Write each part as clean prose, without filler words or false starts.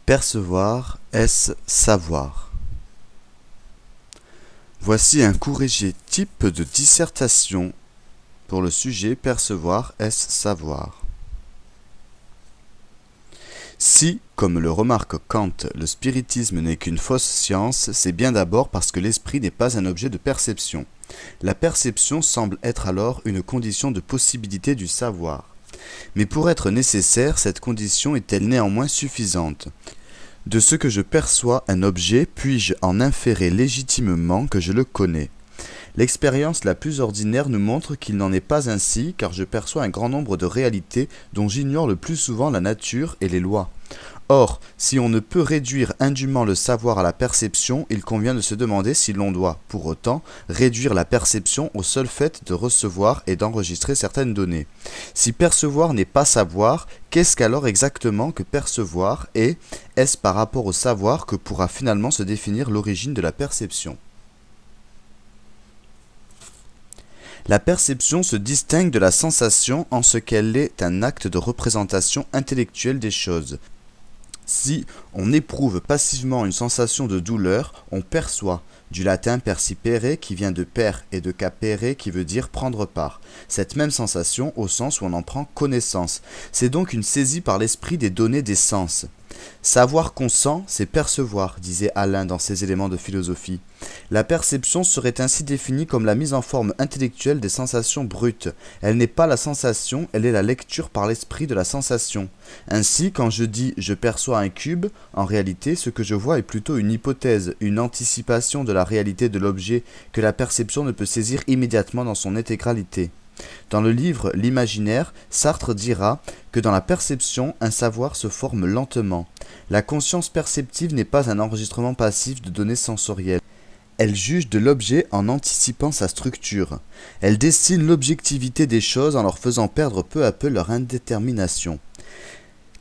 Percevoir, est-ce savoir? Voici un corrigé type de dissertation pour le sujet percevoir, est-ce savoir? Si, comme le remarque Kant, le spiritisme n'est qu'une fausse science, c'est bien d'abord parce que l'esprit n'est pas un objet de perception. La perception semble être alors une condition de possibilité du savoir. Mais pour être nécessaire, cette condition est-elle néanmoins suffisante? De ce que je perçois un objet, puis-je en inférer légitimement que je le connais? L'expérience la plus ordinaire nous montre qu'il n'en est pas ainsi, car je perçois un grand nombre de réalités dont j'ignore le plus souvent la nature et les lois. Or, si on ne peut réduire indûment le savoir à la perception, il convient de se demander si l'on doit, pour autant, réduire la perception au seul fait de recevoir et d'enregistrer certaines données. Si percevoir n'est pas savoir, qu'est-ce qu'alors exactement que percevoir et est-ce par rapport au savoir que pourra finalement se définir l'origine de la perception? La perception se distingue de la sensation en ce qu'elle est un acte de représentation intellectuelle des choses. Si on éprouve passivement une sensation de douleur, on perçoit, du latin percipere qui vient de per et de capere qui veut dire prendre part, cette même sensation au sens où on en prend connaissance. C'est donc une saisie par l'esprit des données des sens. Savoir qu'on sent, c'est percevoir, disait Alain dans ses éléments de philosophie. La perception serait ainsi définie comme la mise en forme intellectuelle des sensations brutes. Elle n'est pas la sensation, elle est la lecture par l'esprit de la sensation. Ainsi, quand je dis « je perçois un cube », en réalité, ce que je vois est plutôt une hypothèse, une anticipation de la réalité de l'objet que la perception ne peut saisir immédiatement dans son intégralité. Dans le livre L'imaginaire, Sartre dira que dans la perception, un savoir se forme lentement. La conscience perceptive n'est pas un enregistrement passif de données sensorielles. Elle juge de l'objet en anticipant sa structure. Elle dessine l'objectivité des choses en leur faisant perdre peu à peu leur indétermination.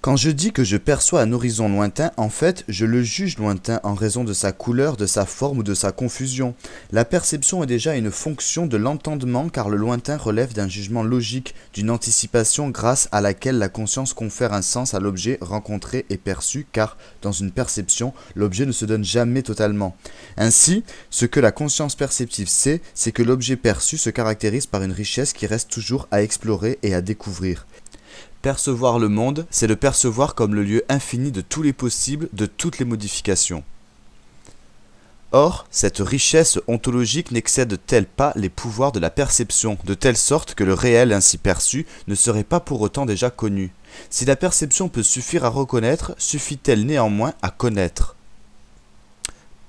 Quand je dis que je perçois un horizon lointain, en fait, je le juge lointain en raison de sa couleur, de sa forme ou de sa confusion. La perception est déjà une fonction de l'entendement car le lointain relève d'un jugement logique, d'une anticipation grâce à laquelle la conscience confère un sens à l'objet rencontré et perçu car, dans une perception, l'objet ne se donne jamais totalement. Ainsi, ce que la conscience perceptive sait, c'est que l'objet perçu se caractérise par une richesse qui reste toujours à explorer et à découvrir. Percevoir le monde, c'est le percevoir comme le lieu infini de tous les possibles, de toutes les modifications. Or, cette richesse ontologique n'excède-t-elle pas les pouvoirs de la perception, de telle sorte que le réel ainsi perçu ne serait pas pour autant déjà connu? Si la perception peut suffire à reconnaître, suffit-elle néanmoins à connaître?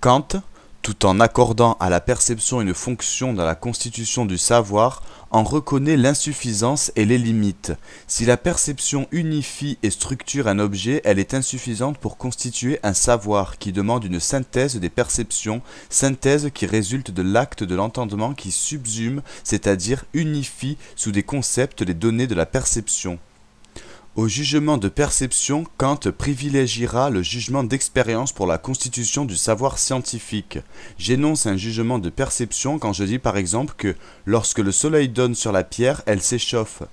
Kant, tout en accordant à la perception une fonction dans la constitution du savoir, en reconnaît l'insuffisance et les limites. Si la perception unifie et structure un objet, elle est insuffisante pour constituer un savoir qui demande une synthèse des perceptions, synthèse qui résulte de l'acte de l'entendement qui subsume, c'est-à-dire unifie sous des concepts les données de la perception. Au jugement de perception, Kant privilégiera le jugement d'expérience pour la constitution du savoir scientifique. J'énonce un jugement de perception quand je dis par exemple que lorsque le soleil donne sur la pierre, elle s'échauffe.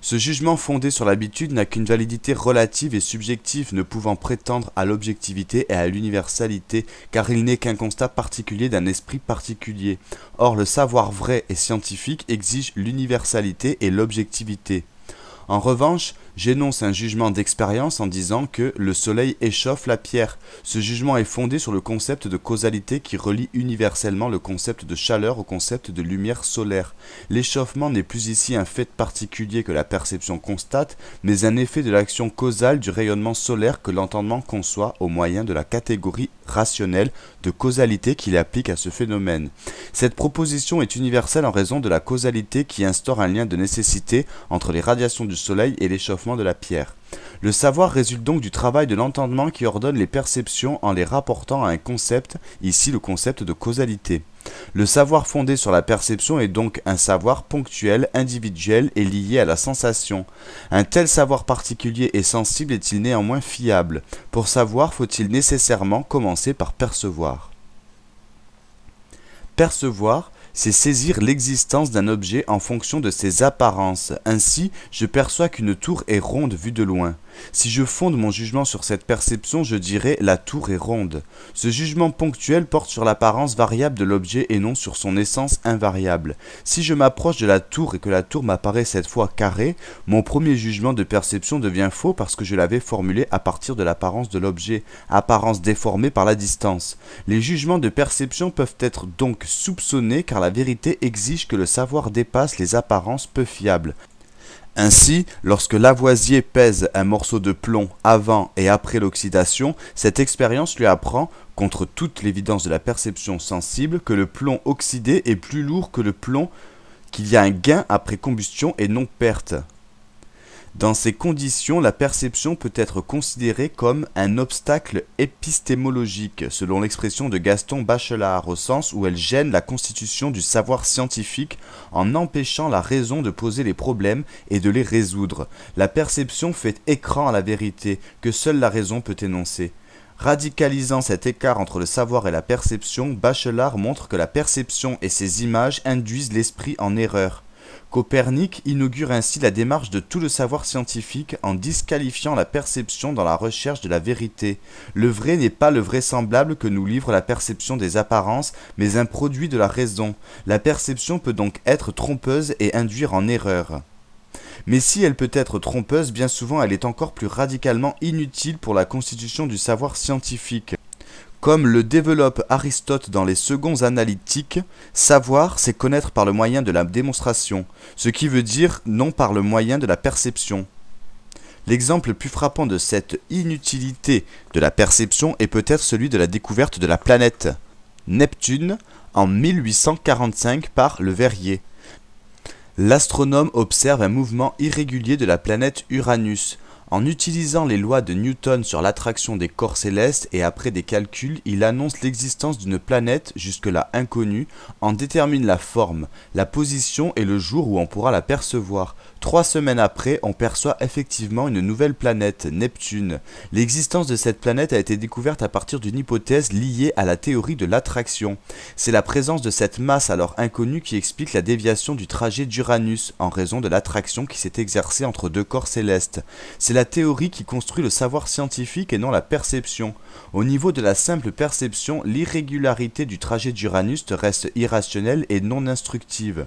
Ce jugement fondé sur l'habitude n'a qu'une validité relative et subjective ne pouvant prétendre à l'objectivité et à l'universalité car il n'est qu'un constat particulier d'un esprit particulier. Or le savoir vrai et scientifique exige l'universalité et l'objectivité. En revanche, j'énonce un jugement d'expérience en disant que le soleil échauffe la pierre. Ce jugement est fondé sur le concept de causalité qui relie universellement le concept de chaleur au concept de lumière solaire. L'échauffement n'est plus ici un fait particulier que la perception constate, mais un effet de l'action causale du rayonnement solaire que l'entendement conçoit au moyen de la catégorie rationnelle de causalité qu'il applique à ce phénomène. Cette proposition est universelle en raison de la causalité qui instaure un lien de nécessité entre les radiations du soleil et l'échauffement de la pierre. Le savoir résulte donc du travail de l'entendement qui ordonne les perceptions en les rapportant à un concept, ici le concept de causalité. Le savoir fondé sur la perception est donc un savoir ponctuel, individuel et lié à la sensation. Un tel savoir particulier et sensible est-il néanmoins fiable? Pour savoir, faut-il nécessairement commencer par percevoir? Percevoir, c'est saisir l'existence d'un objet en fonction de ses apparences. Ainsi, je perçois qu'une tour est ronde vue de loin. Si je fonde mon jugement sur cette perception, je dirais la tour est ronde. Ce jugement ponctuel porte sur l'apparence variable de l'objet et non sur son essence invariable. Si je m'approche de la tour et que la tour m'apparaît cette fois carrée, mon premier jugement de perception devient faux parce que je l'avais formulé à partir de l'apparence de l'objet, apparence déformée par la distance. Les jugements de perception peuvent être donc soupçonnés car la vérité exige que le savoir dépasse les apparences peu fiables. Ainsi, lorsque Lavoisier pèse un morceau de plomb avant et après l'oxydation, cette expérience lui apprend, contre toute l'évidence de la perception sensible, que le plomb oxydé est plus lourd que le plomb, qu'il y a un gain après combustion et non perte. Dans ces conditions, la perception peut être considérée comme un obstacle épistémologique, selon l'expression de Gaston Bachelard, au sens où elle gêne la constitution du savoir scientifique en empêchant la raison de poser les problèmes et de les résoudre. La perception fait écran à la vérité, que seule la raison peut énoncer. Radicalisant cet écart entre le savoir et la perception, Bachelard montre que la perception et ses images induisent l'esprit en erreur. Copernic inaugure ainsi la démarche de tout le savoir scientifique en disqualifiant la perception dans la recherche de la vérité. Le vrai n'est pas le vraisemblable que nous livre la perception des apparences, mais un produit de la raison. La perception peut donc être trompeuse et induire en erreur. Mais si elle peut être trompeuse, bien souvent elle est encore plus radicalement inutile pour la constitution du savoir scientifique. Comme le développe Aristote dans les Seconds Analytiques, savoir, c'est connaître par le moyen de la démonstration, ce qui veut dire non par le moyen de la perception. L'exemple le plus frappant de cette inutilité de la perception est peut-être celui de la découverte de la planète Neptune en 1845 par Le Verrier. L'astronome observe un mouvement irrégulier de la planète Uranus. En utilisant les lois de Newton sur l'attraction des corps célestes et après des calculs, il annonce l'existence d'une planète jusque-là inconnue, en détermine la forme, la position et le jour où on pourra la percevoir. 3 semaines après, on perçoit effectivement une nouvelle planète, Neptune. L'existence de cette planète a été découverte à partir d'une hypothèse liée à la théorie de l'attraction. C'est la présence de cette masse alors inconnue qui explique la déviation du trajet d'Uranus en raison de l'attraction qui s'est exercée entre deux corps célestes. C'est la théorie qui construit le savoir scientifique et non la perception. Au niveau de la simple perception, l'irrégularité du trajet d'Uranus reste irrationnelle et non instructive.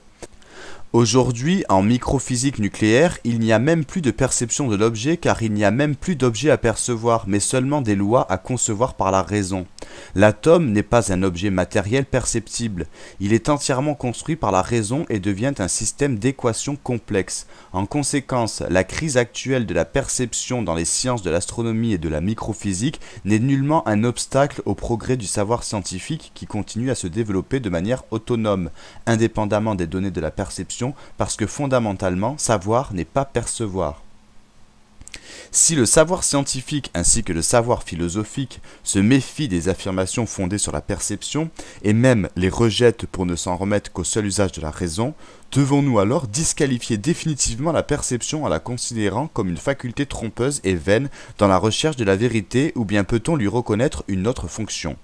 Aujourd'hui, en microphysique nucléaire, il n'y a même plus de perception de l'objet car il n'y a même plus d'objet à percevoir, mais seulement des lois à concevoir par la raison. L'atome n'est pas un objet matériel perceptible, il est entièrement construit par la raison et devient un système d'équations complexes. En conséquence, la crise actuelle de la perception dans les sciences de l'astronomie et de la microphysique n'est nullement un obstacle au progrès du savoir scientifique qui continue à se développer de manière autonome, indépendamment des données de la perception, parce que fondamentalement, savoir n'est pas percevoir. Si le savoir scientifique ainsi que le savoir philosophique se méfient des affirmations fondées sur la perception, et même les rejettent pour ne s'en remettre qu'au seul usage de la raison, devons-nous alors disqualifier définitivement la perception en la considérant comme une faculté trompeuse et vaine dans la recherche de la vérité, ou bien peut-on lui reconnaître une autre fonction ?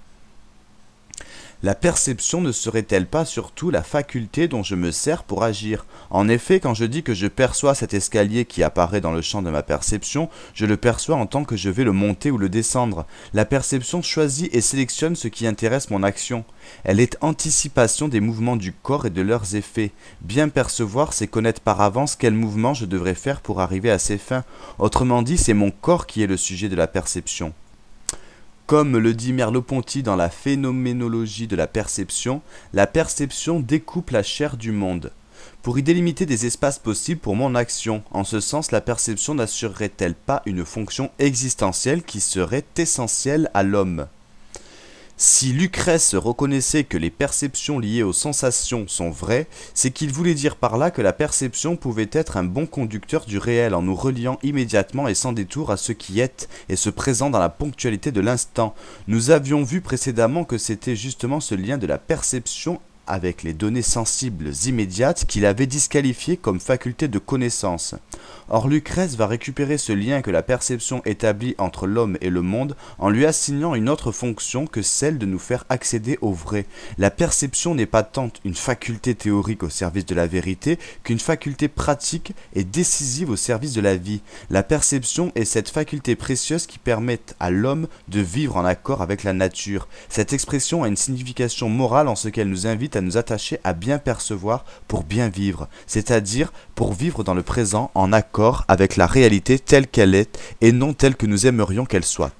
La perception ne serait-elle pas surtout la faculté dont je me sers pour agir? En effet, quand je dis que je perçois cet escalier qui apparaît dans le champ de ma perception, je le perçois en tant que je vais le monter ou le descendre. La perception choisit et sélectionne ce qui intéresse mon action. Elle est anticipation des mouvements du corps et de leurs effets. Bien percevoir, c'est connaître par avance quel mouvement je devrais faire pour arriver à ces fins. Autrement dit, c'est mon corps qui est le sujet de la perception. Comme le dit Merleau-Ponty dans la phénoménologie de la perception découpe la chair du monde. Pour y délimiter des espaces possibles pour mon action, en ce sens la perception n'assurerait-elle pas une fonction existentielle qui serait essentielle à l'homme ? Si Lucrèce reconnaissait que les perceptions liées aux sensations sont vraies, c'est qu'il voulait dire par là que la perception pouvait être un bon conducteur du réel en nous reliant immédiatement et sans détour à ce qui est et se présent dans la ponctualité de l'instant. Nous avions vu précédemment que c'était justement ce lien de la perception avec les données sensibles immédiates qu'il avait disqualifié comme faculté de connaissance. Or Lucrèce va récupérer ce lien que la perception établit entre l'homme et le monde en lui assignant une autre fonction que celle de nous faire accéder au vrai. La perception n'est pas tant une faculté théorique au service de la vérité qu'une faculté pratique et décisive au service de la vie. La perception est cette faculté précieuse qui permet à l'homme de vivre en accord avec la nature. Cette expression a une signification morale en ce qu'elle nous invite à nous attacher à bien percevoir pour bien vivre, c'est-à-dire pour vivre dans le présent en accord avec la réalité telle qu'elle est et non telle que nous aimerions qu'elle soit.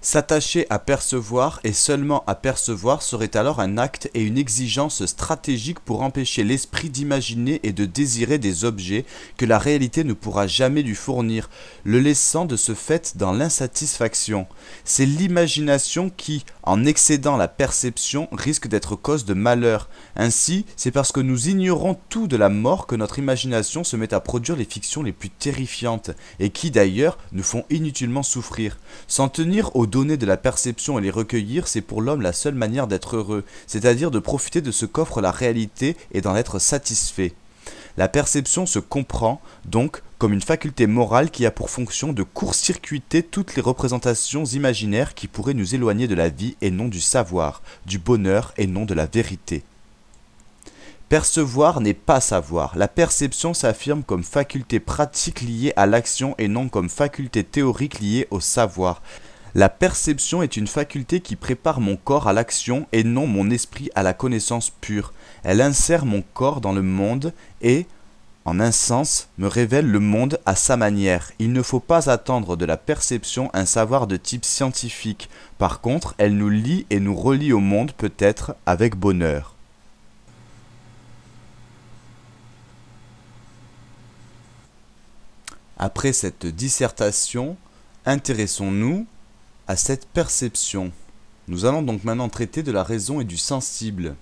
S'attacher à percevoir et seulement à percevoir serait alors un acte et une exigence stratégique pour empêcher l'esprit d'imaginer et de désirer des objets que la réalité ne pourra jamais lui fournir, le laissant de ce fait dans l'insatisfaction. C'est l'imagination qui, en excédant la perception, risque d'être cause de malheur. Ainsi, c'est parce que nous ignorons tout de la mort que notre imagination se met à produire les fictions les plus terrifiantes, et qui d'ailleurs nous font inutilement souffrir. S'en tenir aux données de la perception et les recueillir, c'est pour l'homme la seule manière d'être heureux, c'est-à-dire de profiter de ce qu'offre la réalité et d'en être satisfait. La perception se comprend, donc, comme une faculté morale qui a pour fonction de court-circuiter toutes les représentations imaginaires qui pourraient nous éloigner de la vie et non du savoir, du bonheur et non de la vérité. Percevoir n'est pas savoir. La perception s'affirme comme faculté pratique liée à l'action et non comme faculté théorique liée au savoir. La perception est une faculté qui prépare mon corps à l'action et non mon esprit à la connaissance pure. Elle insère mon corps dans le monde et, en un sens, me révèle le monde à sa manière. Il ne faut pas attendre de la perception un savoir de type scientifique. Par contre, elle nous lie et nous relie au monde peut-être avec bonheur. Après cette dissertation, intéressons-nous à cette perception. Nous allons donc maintenant traiter de la raison et du sensible.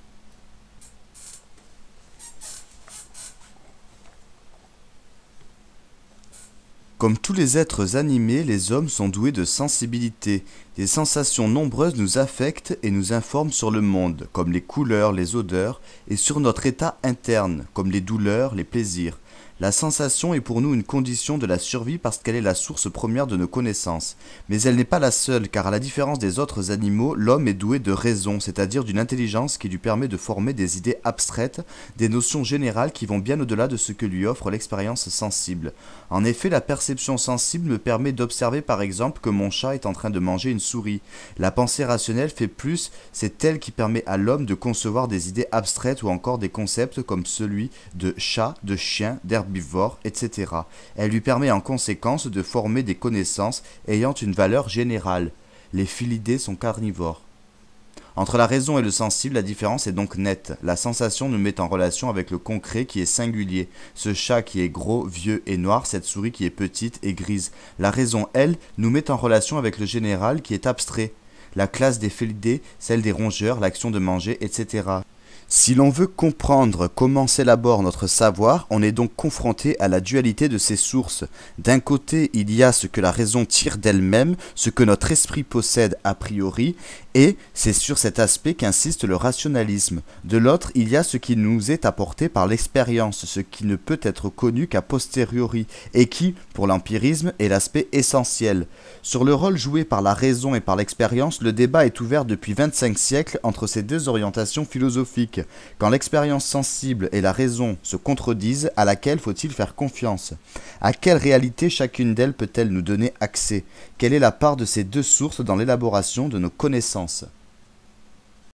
Comme tous les êtres animés, les hommes sont doués de sensibilité. Des sensations nombreuses nous affectent et nous informent sur le monde, comme les couleurs, les odeurs, et sur notre état interne, comme les douleurs, les plaisirs. La sensation est pour nous une condition de la survie parce qu'elle est la source première de nos connaissances. Mais elle n'est pas la seule, car à la différence des autres animaux, l'homme est doué de raison, c'est-à-dire d'une intelligence qui lui permet de former des idées abstraites, des notions générales qui vont bien au-delà de ce que lui offre l'expérience sensible. En effet, la perception sensible me permet d'observer par exemple que mon chat est en train de manger une souris. La pensée rationnelle fait plus, c'est elle qui permet à l'homme de concevoir des idées abstraites ou encore des concepts comme celui de chat, de chien, d'herbivore, etc. Elle lui permet en conséquence de former des connaissances ayant une valeur générale. Les félidés sont carnivores. Entre la raison et le sensible, la différence est donc nette. La sensation nous met en relation avec le concret qui est singulier. Ce chat qui est gros, vieux et noir, cette souris qui est petite et grise. La raison, elle, nous met en relation avec le général qui est abstrait. La classe des félidés, celle des rongeurs, l'action de manger, etc. Si l'on veut comprendre comment s'élabore notre savoir, on est donc confronté à la dualité de ses sources. D'un côté, il y a ce que la raison tire d'elle-même, ce que notre esprit possède a priori, et c'est sur cet aspect qu'insiste le rationalisme. De l'autre, il y a ce qui nous est apporté par l'expérience, ce qui ne peut être connu qu'à posteriori, et qui, pour l'empirisme, est l'aspect essentiel. Sur le rôle joué par la raison et par l'expérience, le débat est ouvert depuis 25 siècles entre ces deux orientations philosophiques. Quand l'expérience sensible et la raison se contredisent, à laquelle faut-il faire confiance? À quelle réalité chacune d'elles peut-elle nous donner accès? Quelle est la part de ces deux sources dans l'élaboration de nos connaissances?